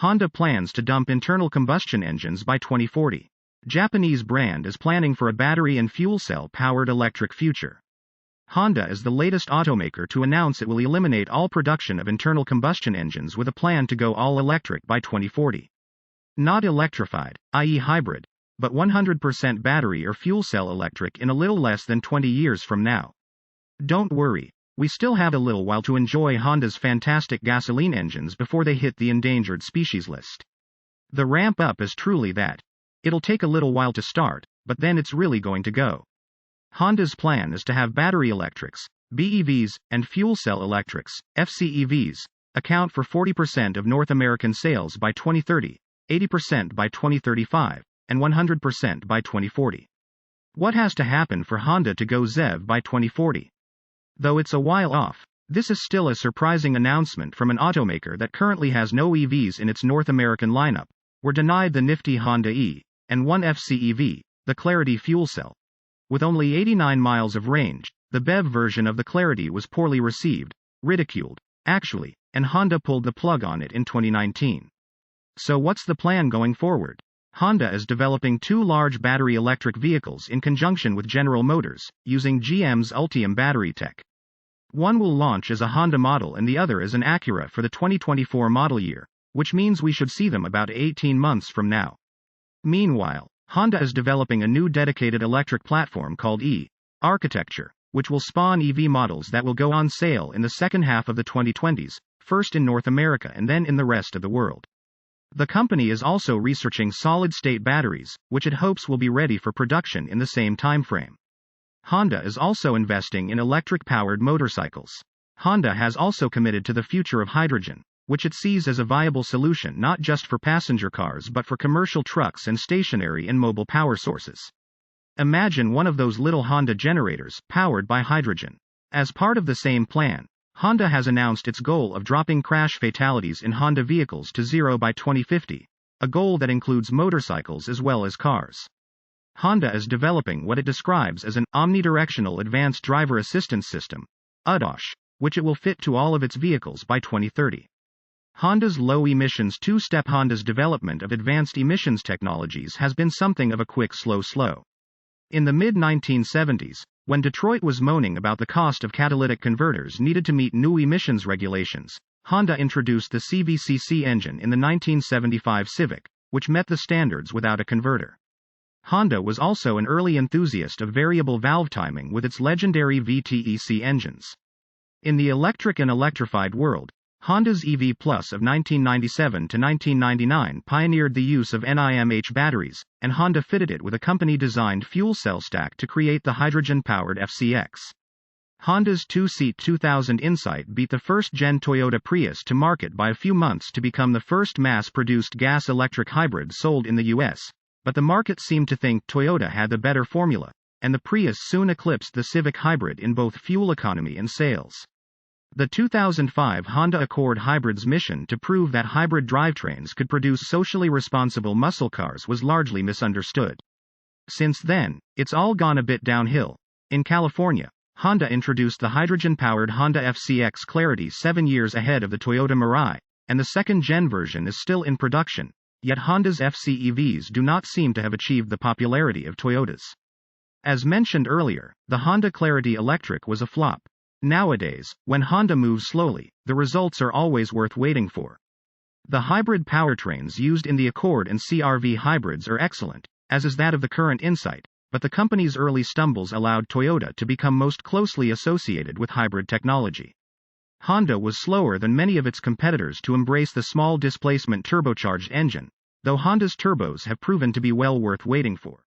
Honda plans to dump internal combustion engines by 2040. Japanese brand is planning for a battery and fuel cell powered electric future. Honda is the latest automaker to announce it will eliminate all production of internal combustion engines with a plan to go all electric by 2040. Not electrified, i.e. hybrid, but 100% battery or fuel cell electric in a little less than 20 years from now. Don't worry, we still have a little while to enjoy Honda's fantastic gasoline engines before they hit the endangered species list. The ramp up is truly that. It'll take a little while to start, but then it's really going to go. Honda's plan is to have battery electrics, BEVs, and fuel cell electrics, FCEVs, account for 40% of North American sales by 2030, 80% by 2035, and 100% by 2040. What has to happen for Honda to go ZEV by 2040? Though it's a while off, this is still a surprising announcement from an automaker that currently has no EVs in its North American lineup. We're denied the nifty Honda E, and one FCEV, the Clarity fuel cell. With only 89 miles of range, the BEV version of the Clarity was poorly received, ridiculed, actually, and Honda pulled the plug on it in 2019. So what's the plan going forward? Honda is developing two large battery electric vehicles in conjunction with General Motors, using GM's Ultium battery tech. One will launch as a Honda model and the other as an Acura for the 2024 model year, which means we should see them about 18 months from now. Meanwhile, Honda is developing a new dedicated electric platform called E-Architecture, which will spawn EV models that will go on sale in the second half of the 2020s, first in North America and then in the rest of the world. The company is also researching solid-state batteries, which it hopes will be ready for production in the same timeframe. Honda is also investing in electric-powered motorcycles. Honda has also committed to the future of hydrogen, which it sees as a viable solution not just for passenger cars but for commercial trucks and stationary and mobile power sources. Imagine one of those little Honda generators, powered by hydrogen. As part of the same plan, Honda has announced its goal of dropping crash fatalities in Honda vehicles to zero by 2050, a goal that includes motorcycles as well as cars. Honda is developing what it describes as an omnidirectional advanced driver assistance system, ADAS, which it will fit to all of its vehicles by 2030. Honda's low-emissions two-step Honda's development of advanced emissions technologies has been something of a quick slow. In the mid-1970s, when Detroit was moaning about the cost of catalytic converters needed to meet new emissions regulations, Honda introduced the CVCC engine in the 1975 Civic, which met the standards without a converter. Honda was also an early enthusiast of variable valve timing with its legendary VTEC engines. In the electric and electrified world, Honda's EV Plus of 1997 to 1999 pioneered the use of NIMH batteries, and Honda fitted it with a company-designed fuel cell stack to create the hydrogen-powered FCX. Honda's two-seat 2000 Insight beat the first-gen Toyota Prius to market by a few months to become the first mass-produced gas-electric hybrid sold in the US, but the market seemed to think Toyota had the better formula, and the Prius soon eclipsed the Civic Hybrid in both fuel economy and sales. The 2005 Honda Accord Hybrid's mission to prove that hybrid drivetrains could produce socially responsible muscle cars was largely misunderstood. Since then, it's all gone a bit downhill. In California, Honda introduced the hydrogen-powered Honda FCX Clarity 7 years ahead of the Toyota Mirai, and the second-gen version is still in production, yet Honda's FCEVs do not seem to have achieved the popularity of Toyota's. As mentioned earlier, the Honda Clarity Electric was a flop. Nowadays, when Honda moves slowly, the results are always worth waiting for. The hybrid powertrains used in the Accord and CR-V hybrids are excellent, as is that of the current Insight, but the company's early stumbles allowed Toyota to become most closely associated with hybrid technology. Honda was slower than many of its competitors to embrace the small displacement turbocharged engine, though Honda's turbos have proven to be well worth waiting for.